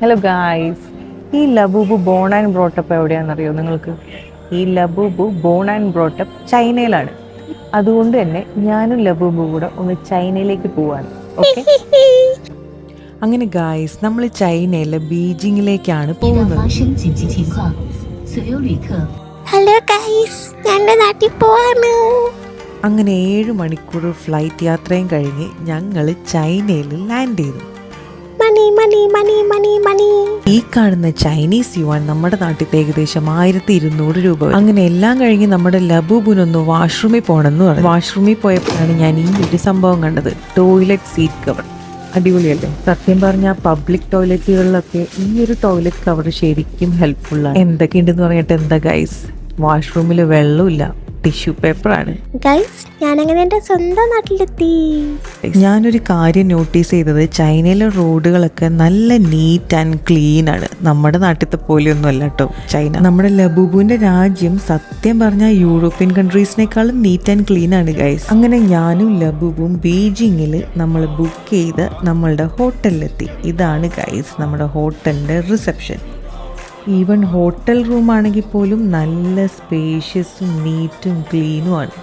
Hello guys, ഈ Labubu born and brought up എവിടെയാണെന്നറിയോ നിങ്ങൾക്ക്? ഈ ലബൂബു ബോൺ ആൻഡ് ബ്രോട്ടപ്പ് ചൈനയിലാണ്. അതുകൊണ്ട് തന്നെ ഞാനും ലബൂബു കൂടെ ഒന്ന് ചൈനയിലേക്ക് പോവാണ്. ഓക്കെ, അങ്ങനെ ഗായ്സ് നമ്മൾ ചൈനയിലെ ബീജിങ്ങിലേക്കാണ് പോകുന്നത്. ഹലോ ഗൈസ്, ഞങ്ങളുടെ നാട്ടിൽ പോവാണ്. അങ്ങനെ 7 മണിക്കൂർ ഫ്ലൈറ്റ് യാത്രയും കഴിഞ്ഞ് ഞങ്ങൾ ചൈനയിൽ ലാൻഡ് ചെയ്തു. മണി മണി മണി മണി മണി. ഈ കാണുന്ന ചൈനീസ് യുവാൻ നമ്മുടെ നാട്ടിൽ ഏകദേശം 1200 രൂപ. അങ്ങനെ എല്ലാം കഴിഞ്ഞ് നമ്മുടെ ലബൂബിനൊന്ന് വാഷ്റൂമിൽ പോകണമെന്ന് പറഞ്ഞു. വാഷ്റൂമിൽ പോയപ്പോഴാണ് ഞാൻ ഈ ഒരു സംഭവം കണ്ടത്. Toilet seat cover. അടിപൊളിയല്ലേ? സത്യം പറഞ്ഞാൽ പബ്ലിക് ടോയ്ലറ്റുകളിലൊക്കെ ഈ ഒരു ടോയ്ലറ്റ് കവർ ശരിക്കും ഹെൽപ്ഫുള്ളാണ്. എന്തൊക്കെയുണ്ടെന്ന് പറഞ്ഞിട്ട് എന്താ ഗൈസ്, വാഷ്റൂമിൽ വെള്ളമില്ല, ടിഷ്യൂ പേപ്പറാണ്. ഗൈസ്, ഞാനങ്ങനെ എൻ്റെ സ്വന്തം നാട്ടിലെത്തി. ഞാനൊരു കാര്യം നോട്ടീസ് ചെയ്തത്, ചൈനയിലെ റോഡുകളൊക്കെ നല്ല നീറ്റ് ആൻഡ് ക്ലീൻ ആണ്. നമ്മുടെ നാട്ടിലത്തെ പോലെയൊന്നും അല്ല കേട്ടോ ചൈന. നമ്മുടെ ലബൂബുവിന്റെ രാജ്യം സത്യം പറഞ്ഞാൽ യൂറോപ്യൻ കൺട്രീസിനേക്കാളും നീറ്റ് ആൻഡ് ക്ലീൻ ആണ് ഗൈസ്. അങ്ങനെ ഞാനും ലബൂബും ബീജിങ്ങിൽ നമ്മൾ ബുക്ക് ചെയ്ത് നമ്മളുടെ ഹോട്ടലിലെത്തി. ഇതാണ് ഗൈസ് നമ്മുടെ ഹോട്ടലിന്റെ റിസപ്ഷൻ. ഈവൻ ഹോട്ടൽ റൂം ആണെങ്കിൽ പോലും നല്ല സ്പേഷ്യസും നീറ്റും ക്ലീനും ആണ്.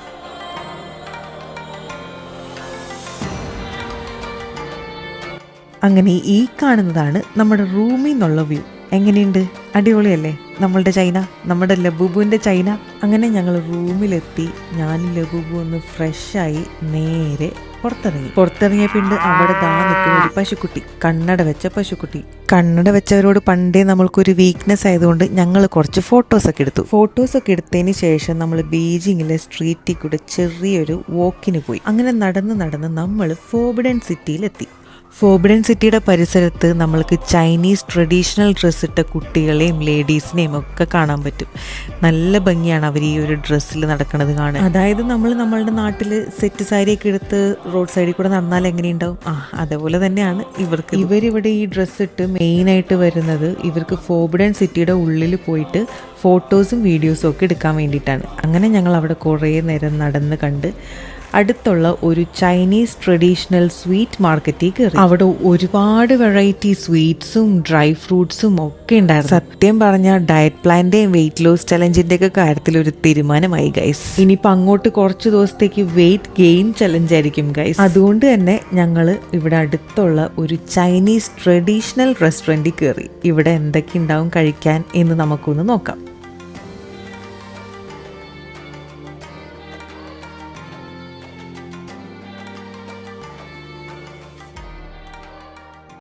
അങ്ങനെ ഈ കാണുന്നതാണ് നമ്മുടെ റൂമിൽ നിന്നുള്ള വ്യൂ. എങ്ങനെയുണ്ട്? അടിപൊളിയല്ലേ നമ്മളുടെ ചൈന, നമ്മുടെ ലബൂബുവിൻ്റെ ചൈന. അങ്ങനെ ഞങ്ങൾ റൂമിലെത്തി. ഞാനും ലബൂബു ഒന്ന് ഫ്രഷായി നേരെ പുറത്തിറങ്ങിയ പിന്നെ അവിടെ നിൽക്കുന്ന ഒരു പശുക്കുട്ടി, കണ്ണട വെച്ച പശുക്കുട്ടി. കണ്ണട വെച്ചവരോട് പണ്ടേ നമ്മൾക്കൊരു വീക്ക്നെസ് ആയതുകൊണ്ട് ഞങ്ങൾ കുറച്ച് ഫോട്ടോസൊക്കെ എടുത്തതിന് ശേഷം നമ്മൾ ബീജിങ്ങിലെ സ്ട്രീറ്റിൽ കൂടെ ചെറിയൊരു വോക്കിന് പോയി. അങ്ങനെ നടന്ന് നമ്മൾ ഫോർബിഡൻ സിറ്റിയിലെത്തി. ഫോർബിഡൻ സിറ്റിയുടെ പരിസരത്ത് നമ്മൾക്ക് ചൈനീസ് ട്രഡീഷണൽ ഡ്രസ്സ് ഇട്ട കുട്ടികളെയും ലേഡീസിനെയും ഒക്കെ കാണാൻ പറ്റും. നല്ല ഭംഗിയാണ് അവർ ഈ ഒരു ഡ്രസ്സിൽ നടക്കുന്നത് കാണാൻ. അതായത് നമ്മളുടെ നാട്ടിൽ സെറ്റ് സാരിയൊക്കെ എടുത്ത് റോഡ് സൈഡിൽ കൂടെ നടന്നാൽ എങ്ങനെയുണ്ടാവും, അതേപോലെ തന്നെയാണ് ഇവരിവിടെ ഈ ഡ്രസ്സ് ഇട്ട് മെയിനായിട്ട് വരുന്നത് ഇവർക്ക് ഫോർബിഡൻ സിറ്റിയുടെ ഉള്ളിൽ പോയിട്ട് ഫോട്ടോസും വീഡിയോസും ഒക്കെ എടുക്കാൻ വേണ്ടിയിട്ടാണ്. അങ്ങനെ ഞങ്ങൾ അവിടെ കുറേ നേരം നടന്ന് കണ്ട് അടുത്തുള്ള ഒരു ചൈനീസ് ട്രഡീഷണൽ സ്വീറ്റ് മാർക്കറ്റിൽ കയറി. അവിടെ ഒരുപാട് വെറൈറ്റി സ്വീറ്റ്സും ഡ്രൈ ഫ്രൂട്ട്സും ഒക്കെ ഉണ്ടായിരുന്നു. സത്യം പറഞ്ഞാൽ ഡയറ്റ് പ്ലാന്റെയും വെയിറ്റ് ലോസ് ചലഞ്ചിന്റെ ഒക്കെ കാര്യത്തിൽ ഒരു തീരുമാനമായി ഗൈസ്. ഇനിയിപ്പോൾ അങ്ങോട്ട് കുറച്ച് ദിവസത്തേക്ക് വെയിറ്റ് ഗെയിൻ ചലഞ്ച് ആയിരിക്കും ഗൈസ്. അതുകൊണ്ട് തന്നെ ഞങ്ങൾ ഇവിടെ അടുത്തുള്ള ഒരു ചൈനീസ് ട്രഡീഷണൽ റെസ്റ്റോറൻറ്റിൽ കയറി. ഇവിടെ എന്തൊക്കെ ഉണ്ടാവും കഴിക്കാൻ എന്ന് നമുക്കൊന്ന് നോക്കാം.